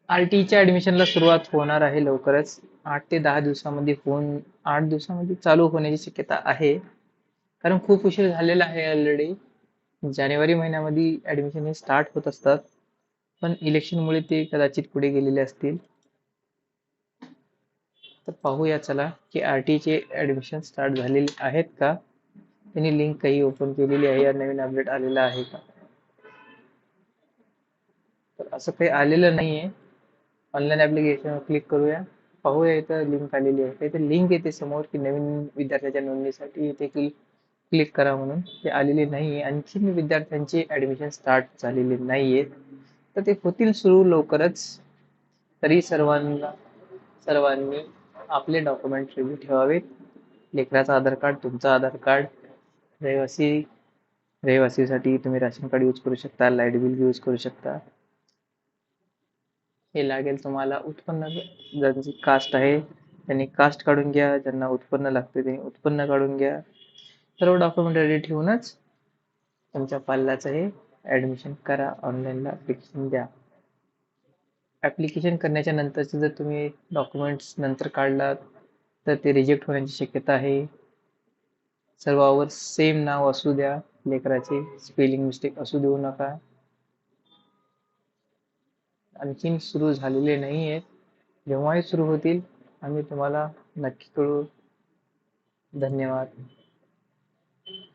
आर-टीच्या ऍडमिशनला सुरुवात होणार आहे लवकरच. 8 ते 10 दिवसामध्ये होऊन 8 दिवसामध्ये चालू होण्याची शक्यता आहे. कारण खूप उशीर झालेला आहे ऑलरेडी. जानेवारी महिन्यामध्ये ऍडमिशन हे स्टार्ट होत असतात. पण इलेक्शनमुळे ते कदाचित पुढे गेलेले असतील. तर पाहूया चला की आर-टीचे ऍडमिशन स्टार्ट झालेले आहेत का? त्यांनी लिंक काही ओपन केलेली आहे या नवीन अपडेट आलेला आहे का? तर असं काही आलेलं नाहीये. ऑनलाईन ऍप्लिकेशनवर क्लिक करूया. पाहूया इथं लिंक आलेली आहे. इथे लिंक येते समोर की नवीन विद्यार्थ्याच्या नोंदणीसाठी इथे क्लिक करा म्हणून. ते आलेले नाहीये. आणखी विद्यार्थ्यांचे ऍडमिशन स्टार्ट झालेले नाहीयेत. तर ते होतील सुरू लवकरच. तरी सर्वांनी आपले डॉक्युमेंट रेडी ठेवावेत. लेकराचं आधार कार्ड, तुमचं आधार कार्ड, रहिवासी रहिवासीसाठी तुम्ही राशन कार्ड यूज करू शकता, लाईट बिल यूज करू शकता. हे लागेल तुम्हाला. उत्पन्न ज्यांची कास्ट आहे त्यांनी कास्ट काढून घ्या, ज्यांना उत्पन्न लागते त्यांनी उत्पन्न काढून घ्या. सर्व डॉक्युमेंट रेडी ठेवूनच तुमच्या पाल्याचं हे ऍडमिशन करा. ऑनलाईनला ऍप्लिकेशन द्या. ऍप्लिकेशन करण्याच्या नंतरचे जर तुम्ही डॉक्युमेंट्स नंतर काढलात तर ते रिजेक्ट होण्याची शक्यता आहे. सर्वावर सेम नाव असू द्या. लेकराचे स्पेलिंग मिस्टेक असू देऊ नका. आणखीन सुरू झालेले नाही आहेत. जेव्हाही सुरू होतील आम्ही तुम्हाला नक्की कळवू. धन्यवाद.